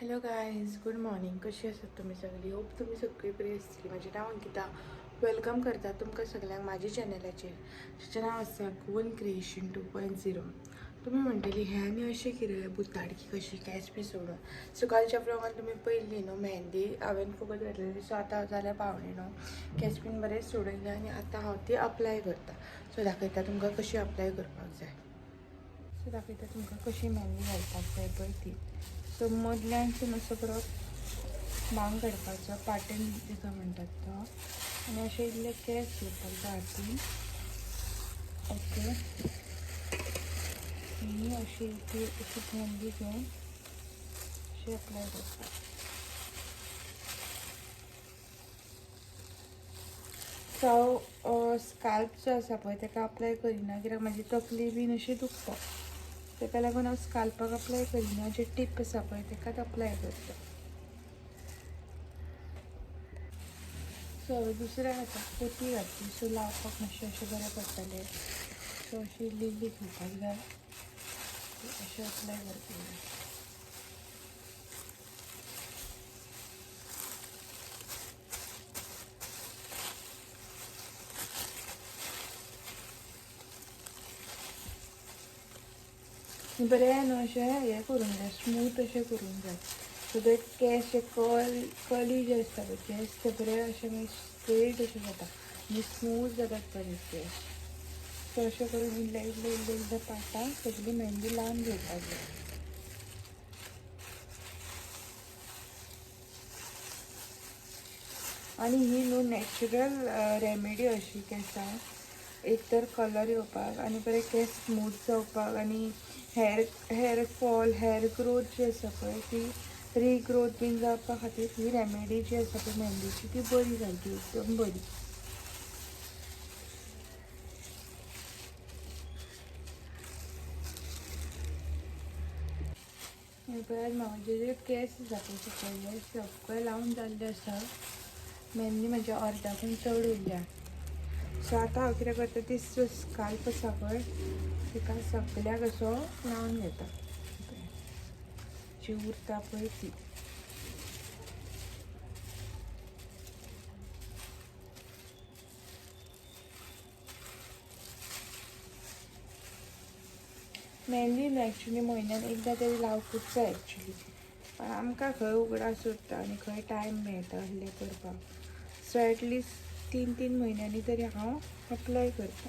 Hello guys, good morning. कशी आसात तुम्ही सगळी? होप तुम्ही सगळी बरी आसतली. म्हजें नांव अंकिता. वेलकम करता तुमकां सगळ्यांक म्हाज्या चॅनलाचेर, जिचें नांव आसा गोवन क्रिएशन 2.0. तुम्ही म्हणटली हे आनी अशें कितें बुताडकी कशी केंस बी सोडून. सो कालच्या ब्लॉगान तुम्ही पळयली न्हू मेहंदी हांवें फुगत घातलेली. सो आतां जाल्या पावणे न्हू, केंस बीन बरें सोडयले आनी आतां हांव ती अप्लाय करता. सो दाखयता तुमकां कशी अप्लाय करपाक जाय. सो दाखयता तुमकां कशी मेहंदी घालपाक जाय पळय ती. सो मदल्यानसून असो बरो बांग काडपाचो, पाटेन ताका म्हणटात तो, आनी अशे इल्ले केंस घेवपाक जाय हातीन. ओके, आनी अशी ती अशी मेहंदी घेवन अशी अप्लाय करता. सो हांव स्काल्प जो आसा पळय ताका अप्लाय करिना, कित्याक म्हाजी तकली बीन अशी दुखता. ताका लागून हांव स्काल्पाक अप्लाय करिना, जे टीप आसा पळय ताकाच अप्लाय करता. सो हांवें दुसऱ्या हाताक पोती घातली, सो लावपाक मातशें अशें बरें पडटलें. सो अशी लिली घेवपाक जाय, अशें अप्लाय करपाक जाय. बरें न्हू अशें हें करूंक जाय, स्मूथ अशें करूंक जाय. सो ते केंस जे कर्ली जे आसता पळय केंस, ते बरें अशें मागीर स्ट्रेट अशें जाता आनी स्मूथ जातात बरें केंस. सो अशें करून इल्ले इल्ले इल्ले इल्ले पार्टां सगळी मेहंदी लावन घेवपाक जाय. आनी ही न्हू नॅचरल रेमेडी अशी केंसांक एक तर कलर येवपाक आनी बरें केंस स्मूथ जावपाक आनी हेअर फॉल, हेअर ग्रोथ जी आसा पळय ती रिग्रोथ बीन जावपा खातीर ही रेमेडी जी आसा पळय मेहंदीची ती बरी सारकी, एकदम बरी. पळयात म्हाजे जे केंस आसा पळय सकयले सगळे लावन जाल्ले आसा. मेहंदी म्हज्या अर्द्याकून चड उरल्या. सो आतां हांव कितें करता, ती स्काल्प आसा पळय तिका सगळ्याक असो लावन घेता, जी उरता पळय ती. मेहंदी न्हू एक्चुली म्हयन्यान एकदां तरी लावपूच जाय एक्चुली, पण आमकां खंय उगडास उरता आनी खंय टायम मेळटा असलें करपाक. सो एटलिस्ट 3 म्हयन्यांनी तरी हांव अप्लाय करता.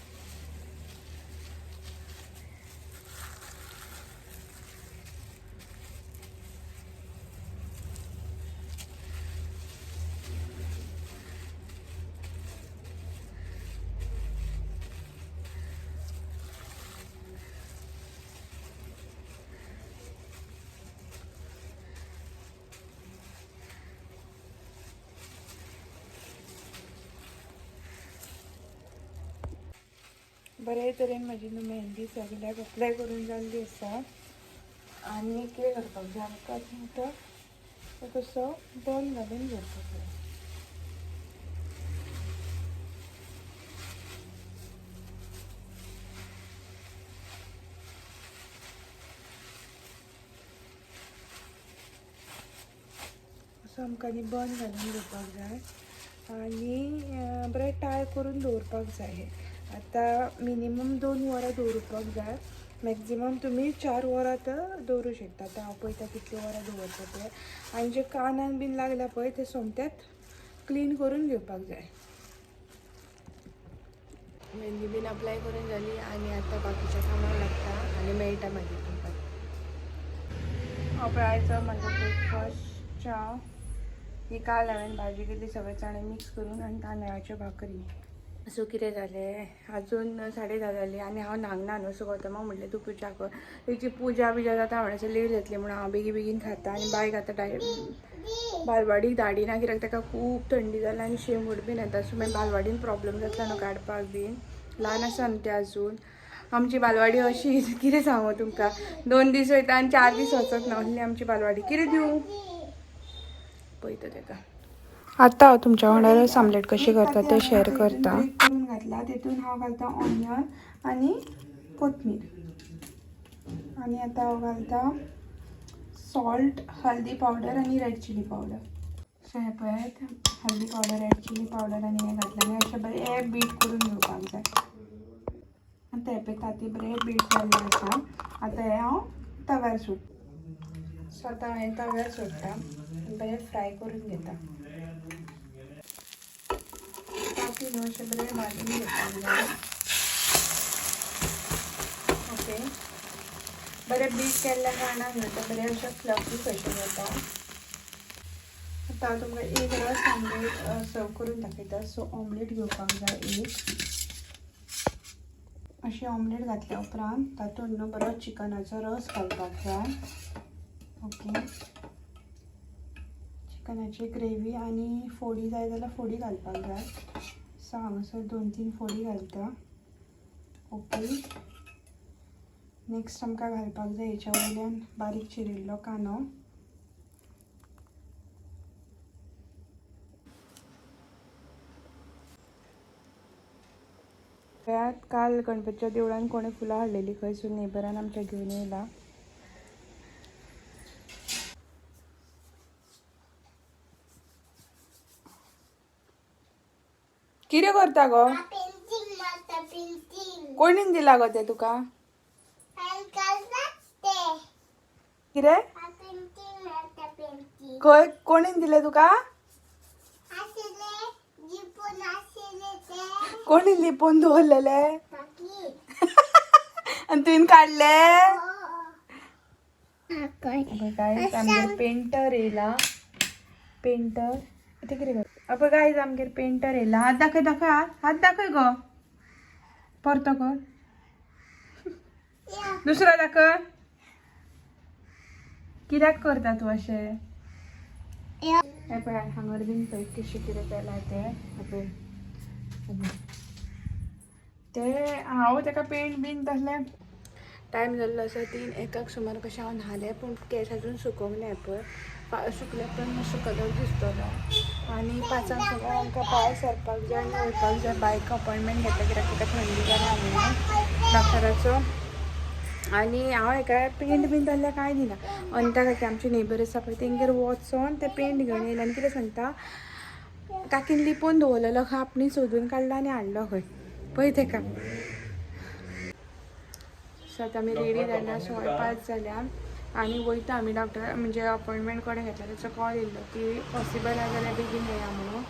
बरे तरेन म्हाजी न्हू मेहंदी सगळ्याक अप्लाय करून जाल्ली आसा. आनी कितें करपाक जाय आमकां आतां, तो कसो बन घालून घेवपाक जाय. असो आमकां आनी बन घालून घेवपाक जाय आनी बरें टाय करून दवरपाक जाय. हे आतां मिनिमम 2 वरां दवरपाक जाय. मॅक्झिमम तुमी 4 वरां दवरूं शकता. आतां हांव पळयता कितले वरां दवरता ते. आनी जे कानाक बीन लागल्या पळय ते सोमतेच क्लीन करून घेवपाक जाय. मेहंदी बीन अप्लाय करून जाली आनी आतां बाकीच्या कामाक लागता आनी मेळटा मागीर तुमकां. पळयचो म्हाजो ब्रेकफास्ट च्या ही काल हांवें भाजी केली सगळे चणे मिक्स करून आनी तांदळाच्यो भाकरी. सो कितें जालें, अजून 10:30 जाली आनी हांव न्हांगना न्हू. सो गौतमाक म्हणलें तूं पुजा कर. तेची पुजा बिजा जाता म्हणसर लेट जातली म्हणून हांव बेगीन खाता आनी बायक आतां डायरेक्ट बालवाडीक धाडिना, कित्याक ताका खूब थंडी जाल्या आनी शेंबूड बीन येता. सो मागीर बालवाडीन प्रॉब्लेम जातलो न्हू काडपाक बीन, ल्हान आसा न्हू तें अजून. आमची बालवाडी अशी कितें सांगू तुमकां, 2 दीस वयता आनी 4 दीस वचत ना, असली आमची बालवाडी. कितें दिवं पळयता ताका. आतां हांव तुमच्या वांगडा रस आमलेट कशी करता ते शेअर करता. करून घातला तेतून हांव घालता ऑनियन आनी कोथमीर. आनी आतां हांव घालता सॉल्ट, हल्दी पावडर आणि रेड चिली पावडर. सो हे पळयात हल्दी पावडर, रेड चिली पावडर आणि हे घातलं आणि अशें बरें हे बीट करून घेवपाक जाय. आतां हे पळय ताती बरें बीट जाल्लें आसा. आतां हे हांव तव्यार सुट. सो आतां हांवें तव्यार सोडटा, बरें फ्राय करून घेता. ताती न्हू अशें बरें भाजून घेवपाक जाय. ओके, बरें बीट केल्ल्या कारणान ते बरें अशें फ्लफी कशें जाता. आतां हांव तुमकां एक रस ऑमलेट सर्व करून दाखयता. सो ऑमलेट घेवपाक जाय एक. अशी ऑमलेट घातल्या उपरांत तातूंत न्हू बरो चिकनाचो रस घालपाक जाय. ओके, चिकनाची ग्रेवी आनी फोडी जाय जाल्यार फोडी घालपाक जाय. सो हांगासर 2-3 फोडी घालता. ओके, नेक्स्ट आमकां घालपाक जाय हेच्या वयल्यान बारीक चिरिल्लो कांदो. काल गणपतीच्या देवळान कोणी फुलां हाडलेली खंयसून नेबरान आमच्या घेवन येयला. कितें करता गो? कोणीन दिला गो ते तुका? कितें? कोणीन दिले तुका? कोणी लिपोन दवरलेले आणि तुवें काढले? गायज आमगेर पेंटर येयला. पेंटर ते कितें करता? अब गायज आमगेर पेंटर येयला. हात दाखय, दाखय हात दाखय गो. परतो कर, दुसरो दाखय. कित्याक करता तूं अशें? हे पळय हांगर बीन पळय कशें कितें केलां तें. ते हांव तेका पेंट बीन तसलें. टायम जाल्लो आसा 3-1 सुमार कशें हांव न्हालें पूण केस अजून सुकोवंक ना पळय. सुकले पण मातसो कलर दिसतलो. आनी 5 सुमार आमकां भायर सरपाक जाय आनी वयपाक जाय. बायक अपॉयंटमेंट घेतला कित्याक ताका थंडी जाल्या म्हणून डॉक्टराचो. आनी हांव हेका पेंट बीन तसलें कांय दिना. अनिता काकी आमची नेबर आसा पळय तेंगेर वचोन ते पेंट घेवन येयला. आनी कितें सांगता, काकीन लिपोवन दवरलेलो खंय आपणी सोदून काडला आनी हाडलो खंय पळय तेका. सो आतां आमी रेडी जाल्या. सो 5 जाल्या आनी वयता आमी. डॉक्टर म्हणजे अपॉयंटमेंट कोणें घेतला तेचो कॉल येयल्लो की पॉसिबल आसा जाल्यार बेगीन येया म्हणून.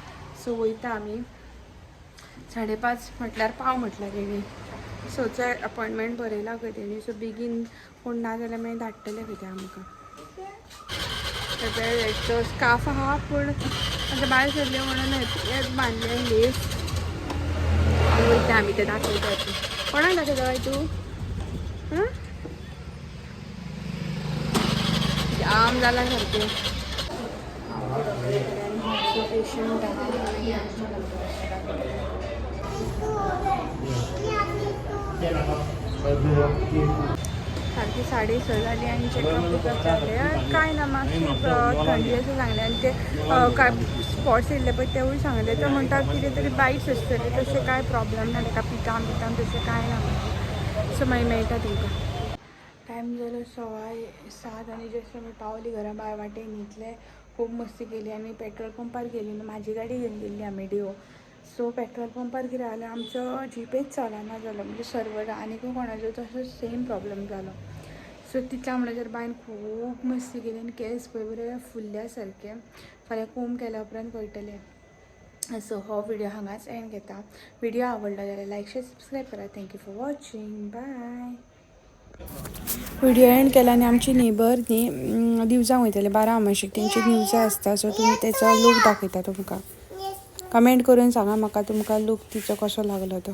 सो वयता आमी. 5:30 म्हटल्यार पाव म्हटल्यार रेडी. सो चड अपॉयंटमेंट बरयला खंय तेणी. सो बेगीन कोण ना जाल्यार मागीर धाडटले खंय ते आमकां. तो स्काफ आहा पूण आतां भायर सरले म्हणून हें बांदलें लेस. वयता आमी ते दाखयता. कोणाक दाखयता बाय तूं? जाम जाला सारकें. पेशंट सारखी 6:30 जाली आनी चेकअप जालें. कांय ना, म्हाका थंडी अशें सांगलें. आनी ते काय स्पॉट्स येयल्ले पळय तेवूय सांगले. तो म्हणटा कितें तरी बायट्स आसतले, तशें कांय प्रॉब्लेम ना ताका. पितां तशें कांय ना. सो मागीर मेळटा तुमकां. टायम जालो 6:15 आनी जस्ट आमी पावली घरा. भायर वाटेन न्हिदले. खूब मस्ती केली आनी पेट्रोल पंपार गेली. म्हाजी गाडी घेवन गेल्ली आमी डिओ. सो पेट्रोल पंपार कितें जालें, आमचो जीपेच चलना जालो. म्हणजे सर्वर आनीकूय कोणाचो तसो सेम प्रॉब्लेम जालो. सो तितल्या म्हणल्यार बायन खूब मस्ती केली आनी केस पळय बरें फुल्ल्या सारके. फाल्यां कोम केल्या उपरांत कळटलें. सो हो व्हिडिओ हांगाच एंड घेता. व्हिडिओ आवडलो जाल्यार लायक शेअर सबस्क्राईब करा. Thank you for watching. Bye. Video end केला आनी आमची नेबर न्ही दिवजांक वयतले 12 अमावशेक. तेंची दिवजां आसता. सो तुमी तेचो लूक दाखयता तुमकां. कमेंट करून सांगा म्हाका तुमकां लूक तिचो कसो लागलो तो.